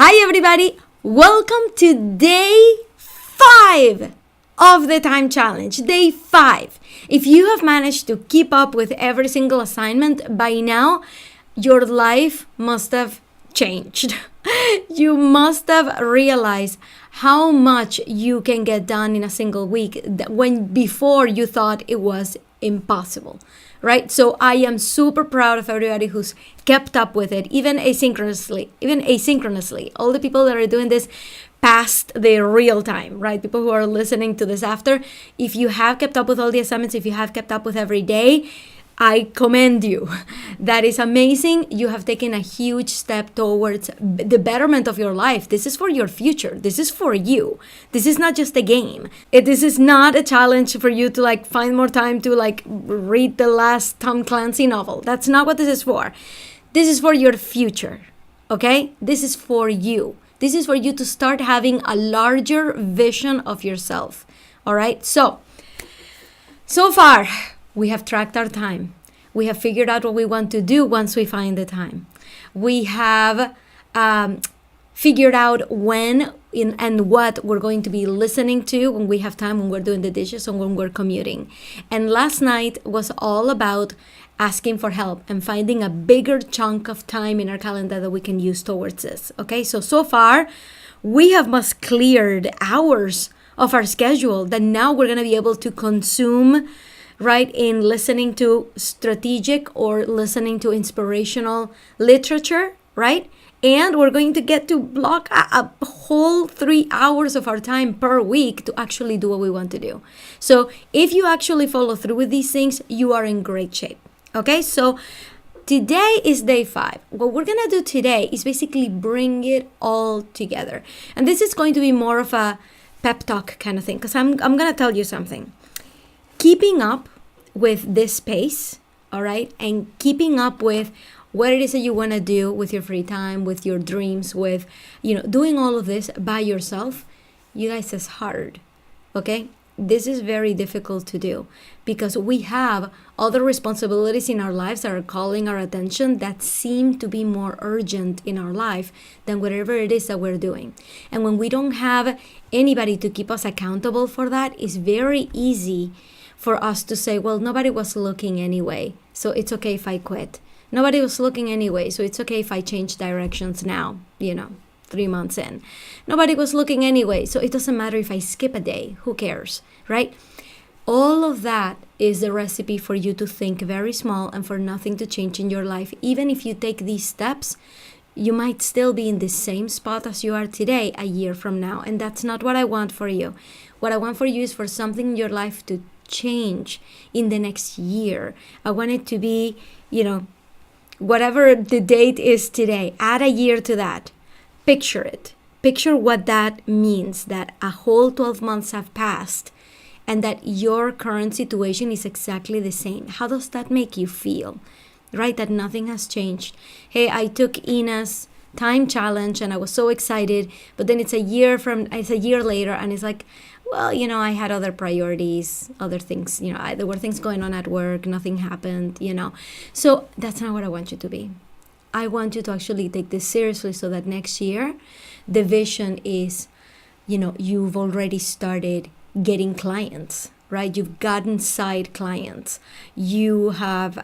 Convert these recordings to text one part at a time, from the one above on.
Hi everybody, welcome to day 5 of the time challenge. Day 5. If you have managed to keep up with every single assignment by now, your life must have changed. You must have realized how much you can get done in a single week when before you thought it was impossible, right? So I am super proud of everybody who's kept up with it, even asynchronously. All the people that are doing this past the real time, right? People who are listening to this after, if you have kept up with all the assignments, if you have kept up with every day, I commend you. That is amazing. You have taken a huge step towards the betterment of your life. This is for your future. This is for you. This is not just a game. This is not a challenge for you to find more time to read the last Tom Clancy novel. That's not what this is for. This is for your future. Okay? This is for you. This is for you to start having a larger vision of yourself. All right? So far, we have tracked our time. We have figured out what we want to do once we find the time. We have figured out when and what we're going to be listening to when we have time, when we're doing the dishes, and when we're commuting. And last night was all about asking for help and finding a bigger chunk of time in our calendar that we can use towards this. Okay, so far, we have must cleared hours of our schedule that now we're going to be able to consume, right, in listening to strategic or listening to inspirational literature, right? And we're going to get to block a whole 3 hours of our time per week to actually do what we want to do. So if you actually follow through with these things, you are in great shape. Okay, so today is day 5. What we're going to do today is basically bring it all together. And this is going to be more of a pep talk kind of thing, because I'm going to tell you something. Keeping up with this pace, all right, and keeping up with what it is that you want to do with your free time, with your dreams, with, doing all of this by yourself, you guys, is hard, okay? This is very difficult to do because we have other responsibilities in our lives that are calling our attention that seem to be more urgent in our life than whatever it is that we're doing. And when we don't have anybody to keep us accountable for that, it's very easy for us to say, well, nobody was looking anyway, so it's okay if I quit. Nobody was looking anyway, so it's okay if I change directions now, 3 months in. Nobody was looking anyway, so it doesn't matter if I skip a day. Who cares, right? All of that is the recipe for you to think very small and for nothing to change in your life. Even if you take these steps, you might still be in the same spot as you are today a year from now, and that's not what I want for you. What I want for you is for something in your life to change in the next year. I want it to be, whatever the date is today, add a year to that. Picture it. Picture what that means, that a whole 12 months have passed and that your current situation is exactly the same. How does that make you feel? Right? That nothing has changed. Hey, I took Ina's time challenge and I was so excited, but then it's a year later and it's like, well, I had other priorities, other things, there were things going on at work, nothing happened, So that's not what I want you to be. I want you to actually take this seriously so that next year, the vision is, you've already started getting clients, right? You've gotten side clients. You have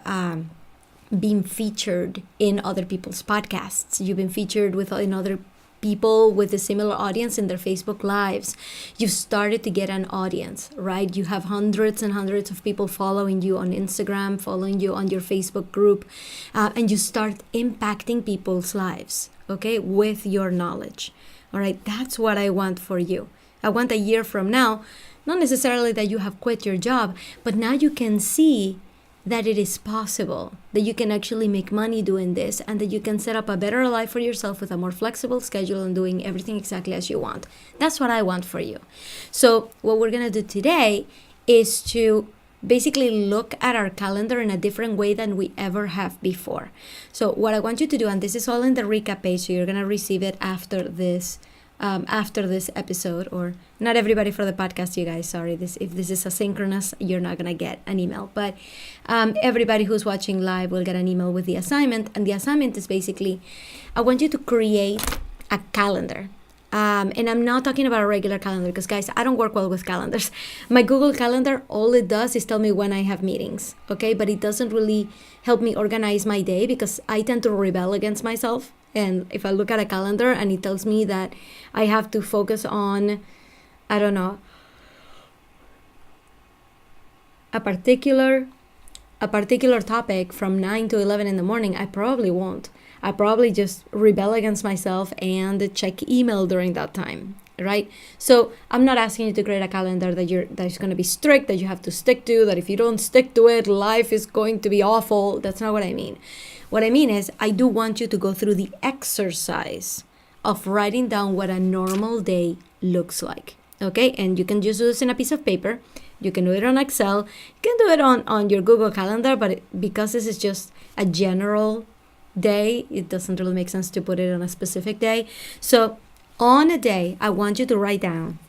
been featured in other people's podcasts. You've been featured in other people with a similar audience in their Facebook lives. You've started to get an audience, right? You have hundreds and hundreds of people following you on Instagram, following you on your Facebook group, and you start impacting people's lives, okay, with your knowledge. All right, that's what I want for you. I want a year from now, not necessarily that you have quit your job, but now you can see that it is possible, that you can actually make money doing this, and that you can set up a better life for yourself with a more flexible schedule and doing everything exactly as you want. That's what I want for you. So what we're going to do today is to basically look at our calendar in a different way than we ever have before. So what I want you to do, and this is all in the recap page, so you're going to receive it after this episode, or not everybody for the podcast, you guys, sorry, if this is asynchronous, you're not gonna get an email, but everybody who's watching live will get an email with the assignment. And the assignment is basically, I want you to create a calendar. And I'm not talking about a regular calendar because, guys, I don't work well with calendars. My Google Calendar, all it does is tell me when I have meetings, okay? But it doesn't really help me organize my day because I tend to rebel against myself. And if I look at a calendar and it tells me that I have to focus on, I don't know, a particular topic from 9 to 11 in the morning, I probably won't. I probably just rebel against myself and check email during that time, right? So I'm not asking you to create a calendar that's going to be strict, that you have to stick to, that if you don't stick to it, life is going to be awful. That's not what I mean. What I mean is I do want you to go through the exercise of writing down what a normal day looks like, okay? And you can just do this in a piece of paper. You can do it on Excel. You can do it on your Google Calendar, but because this is just a general day, it doesn't really make sense to put it on a specific day. So on a day, I want you to write down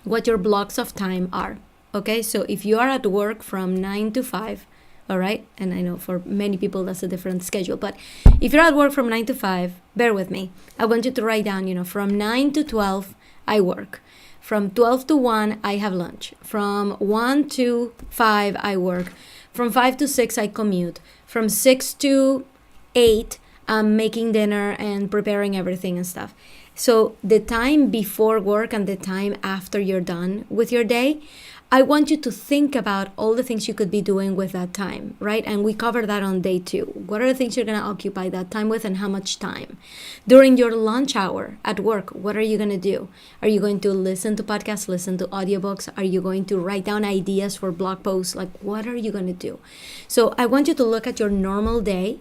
what your blocks of time are, okay? So if you are at work from 9 to 5, all right? And I know for many people that's a different schedule, but if you're at work from 9 to 5, bear with me. I want you to write down, from 9 to 12, I work. From 12 to 1, I have lunch. From 1 to 5, I work. From 5 to 6, I commute. From 6 to 8, I'm making dinner and preparing everything and stuff. So the time before work and the time after you're done with your day, I want you to think about all the things you could be doing with that time, right? And we covered that on day 2. What are the things you're going to occupy that time with and how much time? During your lunch hour at work, what are you going to do? Are you going to listen to podcasts, listen to audiobooks? Are you going to write down ideas for blog posts? Like, what are you going to do? So I want you to look at your normal day.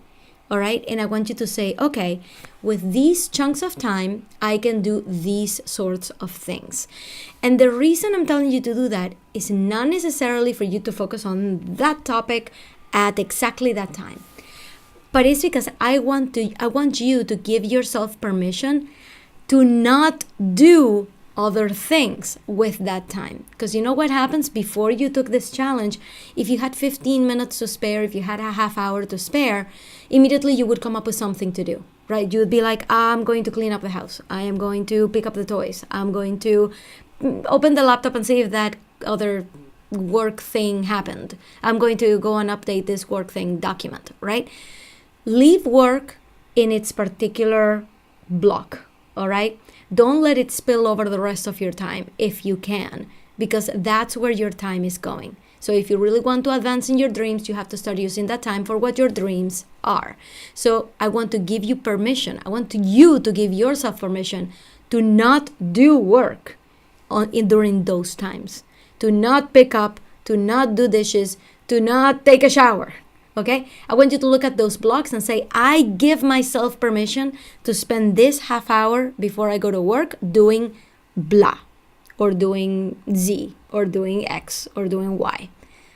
All right. And I want you to say, okay, with these chunks of time, I can do these sorts of things. And the reason I'm telling you to do that is not necessarily for you to focus on that topic at exactly that time, but it's because I want you to give yourself permission to not do other things with that time. Because you know what happens before you took this challenge? If you had 15 minutes to spare, if you had a half hour to spare, immediately you would come up with something to do, right? You would be like, I'm going to clean up the house. I am going to pick up the toys. I'm going to open the laptop and see if that other work thing happened. I'm going to go and update this work thing document, right? Leave work in its particular block, all right? Don't let it spill over the rest of your time if you can, because that's where your time is going. So if you really want to advance in your dreams, you have to start using that time for what your dreams are. So I want to give you permission. I want you to give yourself permission to not do work during those times, to not pick up, to not do dishes, to not take a shower. Okay, I want you to look at those blocks and say, I give myself permission to spend this half hour before I go to work doing blah, or doing Z, or doing X, or doing Y.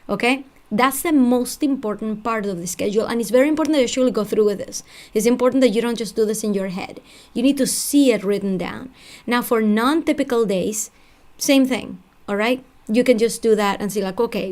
Okay, that's the most important part of the schedule. And it's very important that you actually go through with this. It's important that you don't just do this in your head. You need to see it written down. Now, for non-typical days, same thing, all right? You can just do that and say like, okay,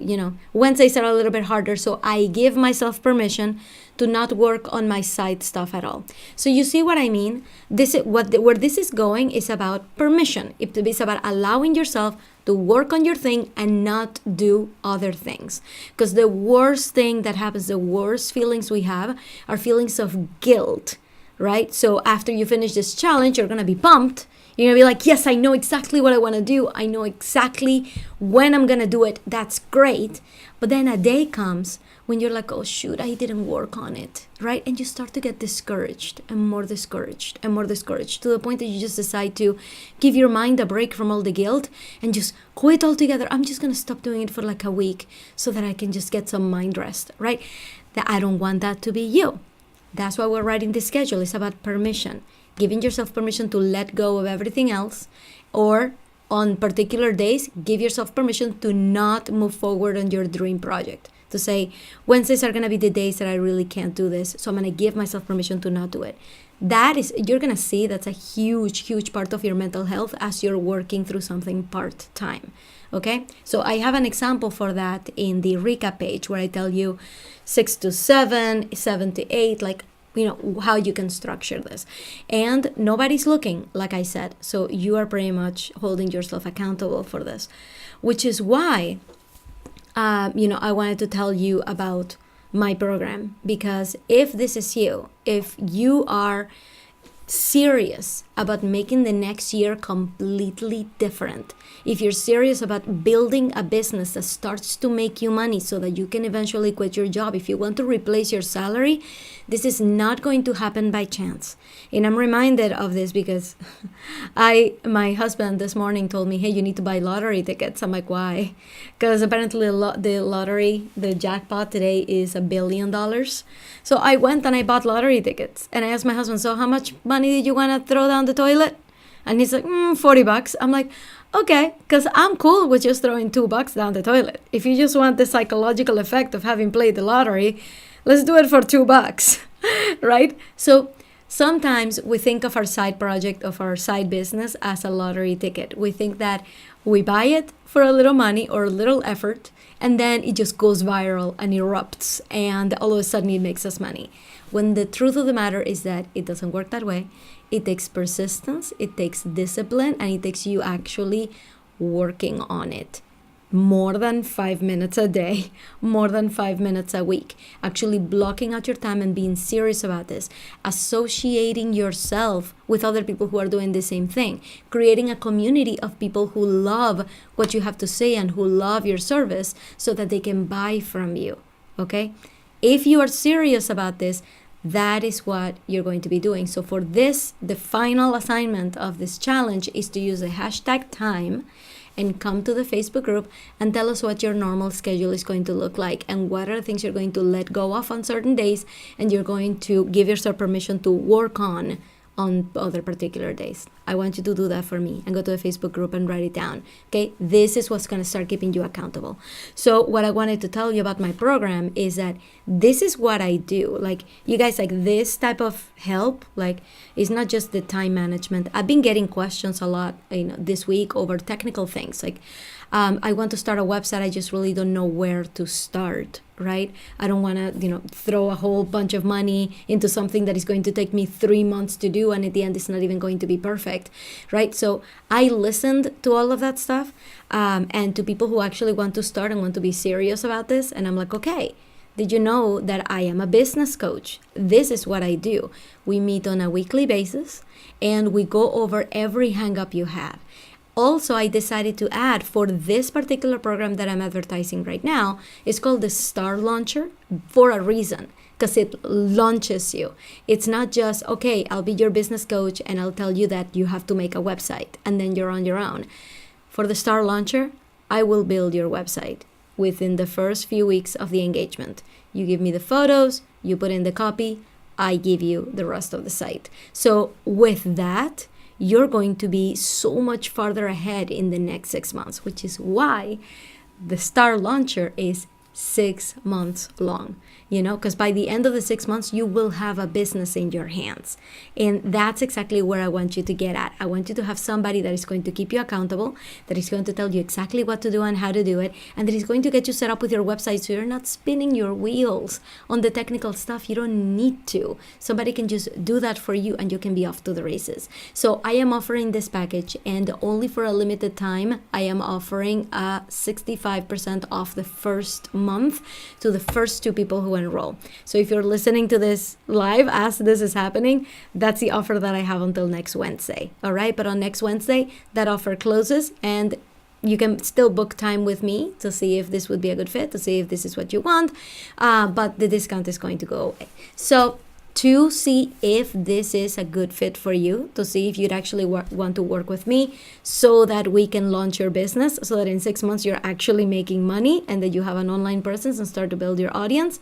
Wednesdays are a little bit harder, so I give myself permission to not work on my side stuff at all. So you see what I mean? Where this is going is about permission. It's about allowing yourself to work on your thing and not do other things. Because the worst thing that happens, the worst feelings we have are feelings of guilt, right? So after you finish this challenge, you're going to be pumped. You're going to be like, yes, I know exactly what I want to do. I know exactly when I'm going to do it. That's great. But then a day comes when you're like, oh, shoot, I didn't work on it, right? And you start to get discouraged and more discouraged and more discouraged to the point that you just decide to give your mind a break from all the guilt and just quit altogether. I'm just going to stop doing it for like a week so that I can just get some mind rest, right? I don't want that to be you. That's why we're writing this schedule. It's about permission. Giving yourself permission to let go of everything else, or on particular days, give yourself permission to not move forward on your dream project. To say, Wednesdays are going to be the days that I really can't do this, so I'm going to give myself permission to not do it. You're going to see that's a huge, huge part of your mental health as you're working through something part-time. Okay? So I have an example for that in the recap page where I tell you 6 to 7, 7 to 8, like how you can structure this. And nobody's looking, like I said. So you are pretty much holding yourself accountable for this, which is why, I wanted to tell you about my program, because if this is you, if you are serious about making the next year completely different, if you're serious about building a business that starts to make you money so that you can eventually quit your job, if you want to replace your salary, this is not going to happen by chance. And I'm reminded of this because my husband this morning told me, hey, you need to buy lottery tickets. I'm like, why? Because apparently the lottery, the jackpot today is $1 billion. So I went and I bought lottery tickets. And I asked my husband, so how much money did you want to throw down the toilet? And he's like, $40. I'm like, okay, because I'm cool with just throwing $2 down the toilet. If you just want the psychological effect of having played the lottery, let's do it for $2, right? So sometimes we think of our side project, of our side business as a lottery ticket. We think that we buy it for a little money or a little effort, and then it just goes viral and erupts, and all of a sudden it makes us money. When the truth of the matter is that it doesn't work that way. It takes persistence, it takes discipline, and it takes you actually working on it. More than 5 minutes a day, more than 5 minutes a week, actually blocking out your time and being serious about this, associating yourself with other people who are doing the same thing, creating a community of people who love what you have to say and who love your service so that they can buy from you, okay? If you are serious about this, that is what you're going to be doing. So for this, the final assignment of this challenge is to use the hashtag time and come to the Facebook group and tell us what your normal schedule is going to look like and what are the things you're going to let go of on certain days and you're going to give yourself permission to work on other particular days. I want you to do that for me and go to the Facebook group and write it down. Okay, this is what's going to start keeping you accountable. So what I wanted to tell you about my program is that this is what I do. Like, you guys, like this type of help, like, it's not just the time management. I've been getting questions a lot, this week over technical things. Like, I want to start a website. I just really don't know where to start, right? I don't want to, throw a whole bunch of money into something that is going to take me 3 months to do. And at the end, it's not even going to be perfect, right? So I listened to all of that stuff and to people who actually want to start and want to be serious about this. And I'm like, okay, did you know that I am a business coach? This is what I do. We meet on a weekly basis and we go over every hang up you have. Also, I decided to add for this particular program that I'm advertising right now, it's called the Star Launcher for a reason, because it launches you. It's not just, okay, I'll be your business coach and I'll tell you that you have to make a website and then you're on your own. For the Star Launcher, I will build your website within the first few weeks of the engagement. You give me the photos, you put in the copy, I give you the rest of the site. So with that, you're going to be so much farther ahead in the next 6 months, which is why the Star Launcher is 6 months long, because by the end of the 6 months, you will have a business in your hands. And that's exactly where I want you to get at. I want you to have somebody that is going to keep you accountable, that is going to tell you exactly what to do and how to do it, and that is going to get you set up with your website so you're not spinning your wheels on the technical stuff. You don't need to. Somebody can just do that for you and you can be off to the races. So I am offering this package, and only for a limited time, I am offering a 65% off the first month to the first 2 people who enroll. So if you're listening to this live as this is happening, that's the offer that I have until next Wednesday. All right. But on next Wednesday, that offer closes and you can still book time with me to see if this would be a good fit, to see if this is what you want. But the discount is going to go away. So to see if this is a good fit for you, to see if you'd actually want to work with me so that we can launch your business, so that in 6 months you're actually making money and that you have an online presence and start to build your audience,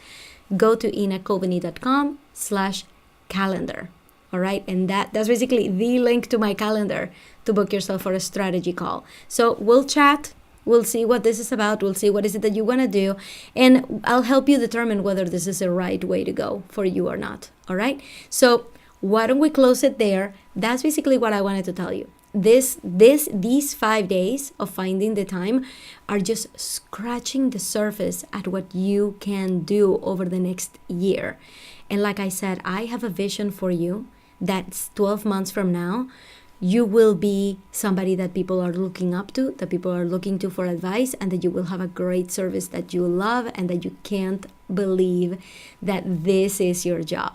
go to inacoveney.com/calendar. All right. And that's basically the link to my calendar to book yourself for a strategy call. So we'll chat. We'll see what this is about. We'll see what is it that you want to do. And I'll help you determine whether this is the right way to go for you or not. All right. So why don't we close it there? That's basically what I wanted to tell you. These 5 days of finding the time are just scratching the surface at what you can do over the next year. And like I said, I have a vision for you that's 12 months from now. You will be somebody that people are looking up to, that people are looking to for advice, and that you will have a great service that you love, and that you can't believe that this is your job,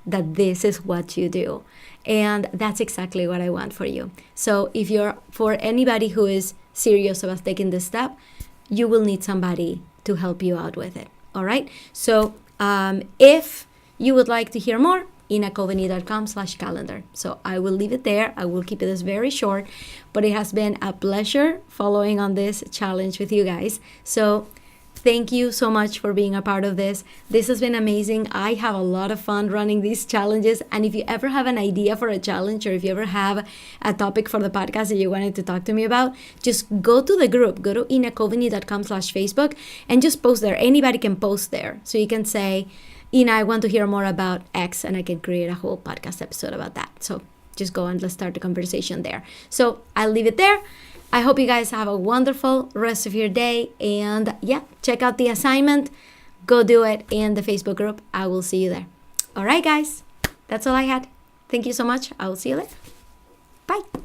that this is what you do. And that's exactly what I want for you. So if you're, for anybody who is serious about taking this step, you will need somebody to help you out with it. All right. So if you would like to hear more, inacoveney.com/calendar. So I will leave it there. I will keep it as very short, but it has been a pleasure following on this challenge with you guys. So thank you so much for being a part of this. This has been amazing. I have a lot of fun running these challenges. And if you ever have an idea for a challenge, or if you ever have a topic for the podcast that you wanted to talk to me about, just go to the group. Go to inacoveney.com/Facebook and just post there. Anybody can post there. So you can say, Ina, I want to hear more about X, and I can create a whole podcast episode about that. So just go and let's start the conversation there. So I'll leave it there. I hope you guys have a wonderful rest of your day. And yeah, check out the assignment. Go do it in the Facebook group. I will see you there. All right, guys. That's all I had. Thank you so much. I will see you later. Bye.